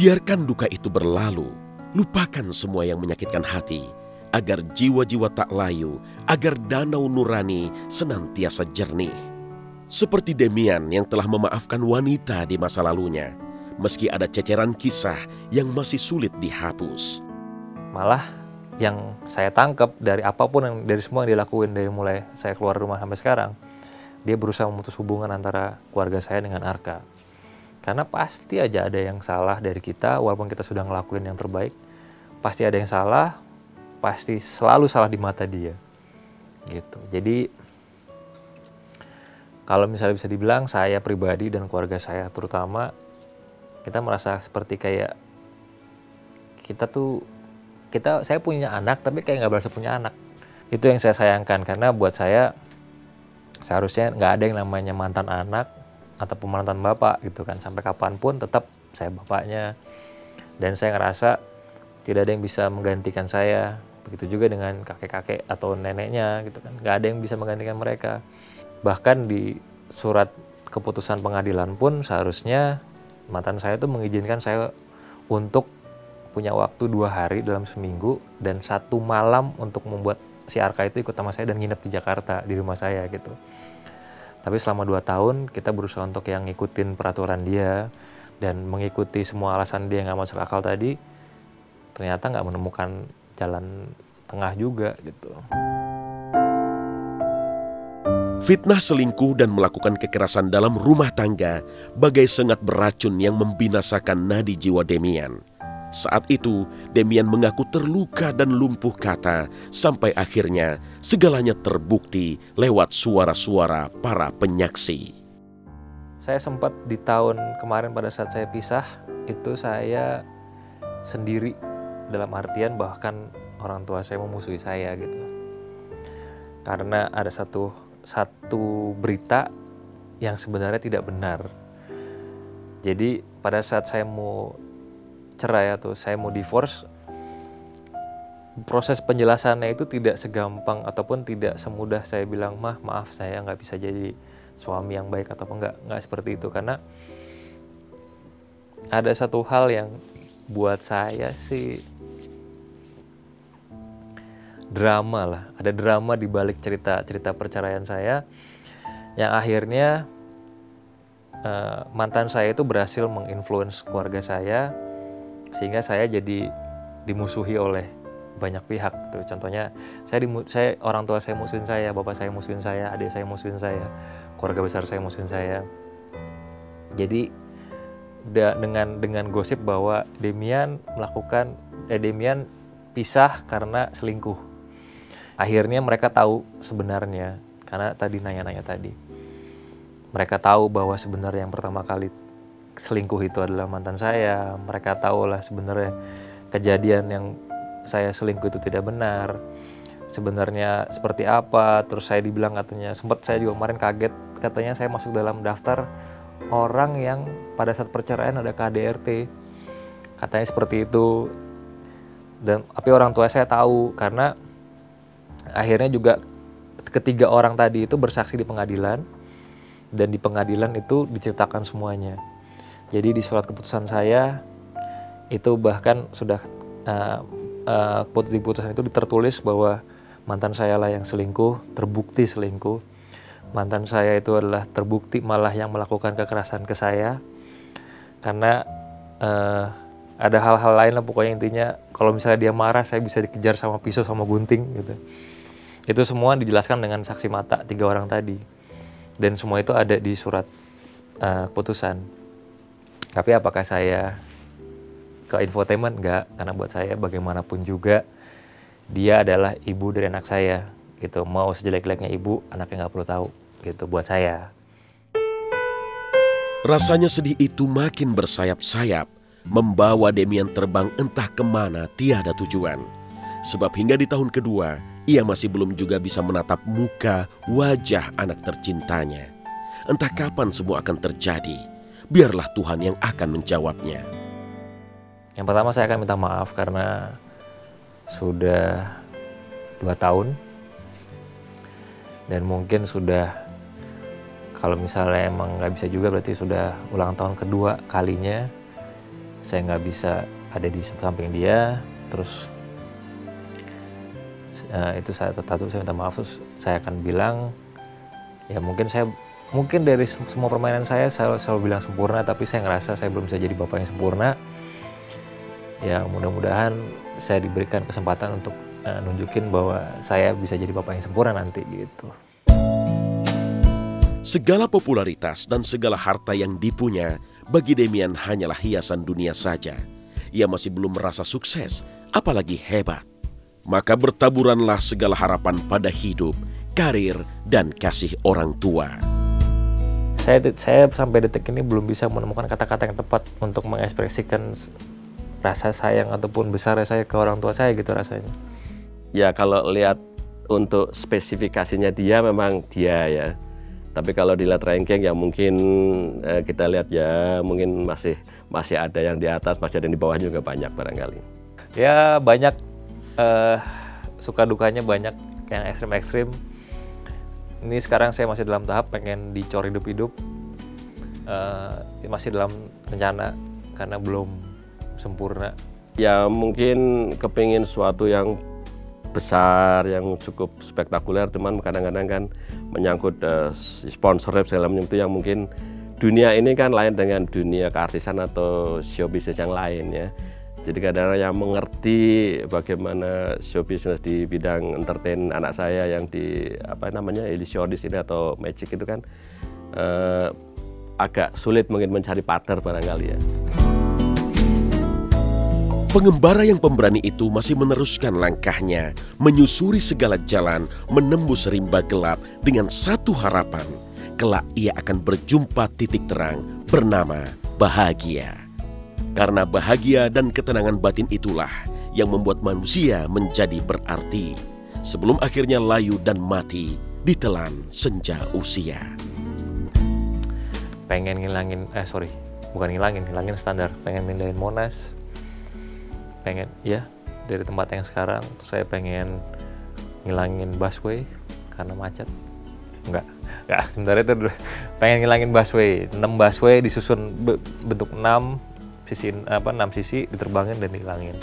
Biarkan duka itu berlalu, lupakan semua yang menyakitkan hati, agar jiwa-jiwa tak layu, agar danau nurani senantiasa jernih. Seperti Demian yang telah memaafkan wanita di masa lalunya, meski ada ceceran kisah yang masih sulit dihapus. Malah yang saya tangkap dari apapun dari semua yang dilakuin dari mulai saya keluar rumah sampai sekarang, dia berusaha memutus hubungan antara keluarga saya dengan Arka. Karena pasti aja ada yang salah dari kita, walaupun kita sudah ngelakuin yang terbaik, pasti ada yang salah, pasti selalu salah di mata dia. Gitu. Jadi kalau misalnya bisa dibilang saya pribadi dan keluarga saya terutama, kita merasa seperti kayak saya punya anak tapi kayak nggak berasa punya anak. Itu yang saya sayangkan, karena buat saya seharusnya nggak ada yang namanya mantan anak ataupun mantan bapak gitu kan. Sampai kapanpun tetap saya bapaknya, dan saya ngerasa tidak ada yang bisa menggantikan saya. Begitu juga dengan kakek-kakek atau neneknya gitu kan, nggak ada yang bisa menggantikan mereka. Bahkan di surat keputusan pengadilan pun seharusnya mantan saya itu mengizinkan saya untuk punya waktu 2 hari dalam seminggu dan 1 malam untuk membuat si Arka itu ikut sama saya dan nginep di Jakarta di rumah saya gitu. Tapi selama 2 tahun kita berusaha untuk yang ngikutin peraturan dia dan mengikuti semua alasan dia yang nggak masuk akal tadi, ternyata nggak menemukan jalan tengah juga gitu. Fitnah selingkuh dan melakukan kekerasan dalam rumah tangga bagai sengat beracun yang membinasakan nadi jiwa Demian. Saat itu, Demian mengaku terluka dan lumpuh kata, sampai akhirnya segalanya terbukti lewat suara-suara para penyaksi. Saya sempat di tahun kemarin pada saat saya pisah, itu saya sendiri, dalam artian bahkan orang tua saya memusuhi saya gitu. Karena ada satu berita yang sebenarnya tidak benar. Jadi pada saat saya mau cerai atau saya mau divorce, proses penjelasannya itu tidak segampang ataupun tidak semudah saya bilang, maaf saya nggak bisa jadi suami yang baik atau nggak seperti itu. Karena ada satu hal yang buat saya sih drama lah, ada drama di balik cerita perceraian saya yang akhirnya mantan saya itu berhasil menginfluence keluarga saya sehingga saya jadi dimusuhi oleh banyak pihak tuh. Contohnya saya orang tua saya musuhin saya, bapak saya musuhin saya, adik saya musuhin saya, keluarga besar saya musuhin saya. Jadi dengan gosip bahwa Demian pisah karena selingkuh. Akhirnya mereka tahu sebenarnya, karena tadi nanya-nanya tadi. Mereka tahu bahwa sebenarnya yang pertama kali selingkuh itu adalah mantan saya. Mereka tahu lah sebenarnya kejadian yang saya selingkuh itu tidak benar. Sebenarnya seperti apa, terus saya dibilang katanya, sempat saya juga kemarin kaget, katanya saya masuk dalam daftar orang yang pada saat perceraian ada KDRT. Katanya seperti itu. Tapi orang tua saya tahu, karena akhirnya juga ketiga orang tadi itu bersaksi di pengadilan, dan di pengadilan itu diceritakan semuanya. Jadi di surat keputusan saya itu bahkan sudah di keputusan itu tertulis bahwa mantan saya lah yang selingkuh, terbukti selingkuh. Mantan saya itu adalah terbukti malah yang melakukan kekerasan ke saya. Karena ada hal-hal lain lah pokoknya, intinya kalau misalnya dia marah saya bisa dikejar sama pisau sama gunting gitu. Itu semua dijelaskan dengan saksi mata 3 orang tadi. Dan semua itu ada di surat keputusan. Tapi apakah saya ke infotainment? Enggak, karena buat saya bagaimanapun juga dia adalah ibu dari anak saya gitu. Mau sejelek-jeleknya ibu, anaknya nggak perlu tahu gitu buat saya. Rasanya sedih itu makin bersayap-sayap, membawa Demian terbang entah kemana tiada tujuan. Sebab hingga di tahun kedua, ia masih belum juga bisa menatap muka wajah anak tercintanya. Entah kapan semua akan terjadi, biarlah Tuhan yang akan menjawabnya. Yang pertama saya akan minta maaf karena sudah 2 tahun. Dan mungkin sudah, kalau misalnya emang nggak bisa juga berarti sudah ulang tahun kedua kalinya saya nggak bisa ada di samping dia. Terus itu saya minta maaf, terus saya akan bilang ya mungkin dari semua permainan saya selalu bilang sempurna, tapi saya ngerasa saya belum bisa jadi bapak yang sempurna. Ya mudah-mudahan saya diberikan kesempatan untuk nunjukin bahwa saya bisa jadi bapak yang sempurna nanti gitu. Segala popularitas dan segala harta yang dipunya bagi Demian hanyalah hiasan dunia saja. Ia masih belum merasa sukses, apalagi hebat. Maka bertaburanlah segala harapan pada hidup, karir, dan kasih orang tua. Saya sampai detik ini belum bisa menemukan kata-kata yang tepat untuk mengekspresikan rasa sayang ataupun besarnya saya ke orang tua saya gitu rasanya. Ya kalau lihat untuk spesifikasinya dia memang dia ya. Tapi kalau dilihat ranking ya mungkin kita lihat ya mungkin masih ada yang di atas, masih ada yang di bawah juga banyak barangkali. Ya banyak suka dukanya banyak yang ekstrim-ekstrim. Ini sekarang saya masih dalam tahap pengen dicor hidup-hidup. Masih dalam rencana karena belum sempurna. Ya mungkin kepingin suatu yang besar, yang cukup spektakuler, cuman kadang-kadang kan menyangkut sponsor segala macam itu yang mungkin dunia ini kan lain dengan dunia keartisan atau show business yang lain ya. Jadi kadang-kadang yang mengerti bagaimana show business di bidang entertain anak saya yang di illusionis ini atau magic itu kan agak sulit mungkin mencari partner barangkali ya. Pengembara yang pemberani itu masih meneruskan langkahnya, menyusuri segala jalan, menembus rimba gelap dengan satu harapan. Kelak ia akan berjumpa titik terang bernama bahagia. Karena bahagia dan ketenangan batin itulah yang membuat manusia menjadi berarti. Sebelum akhirnya layu dan mati ditelan senja usia. Pengen ngilangin standar, pengen mindahin Monas. Pengen ya dari tempat yang sekarang, terus saya pengen ngilangin busway karena macet. Enggak sebenarnya itu dulu. Pengen ngilangin busway, 6 busway disusun bentuk 6 sisi diterbangin dan dihilangin.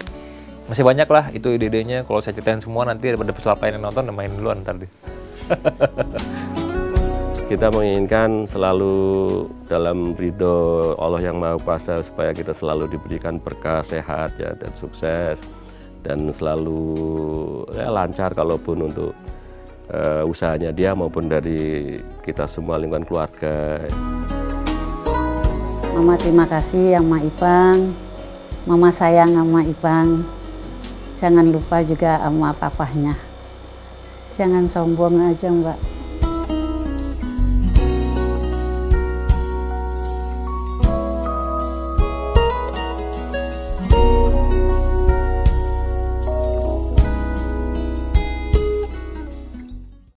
Masih banyak lah itu ide-idenya, kalau saya ceritain semua nanti ada peserta yang nonton main duluan ntar deh. Kita menginginkan selalu dalam ridho Allah yang Maha Kuasa supaya kita selalu diberikan berkah, sehat ya, dan sukses dan selalu ya, lancar kalaupun untuk usahanya dia maupun dari kita semua lingkungan keluarga. Mama terima kasih sama Ipang, Mama sayang sama Ipang. Jangan lupa juga sama papahnya. Jangan sombong aja Mbak.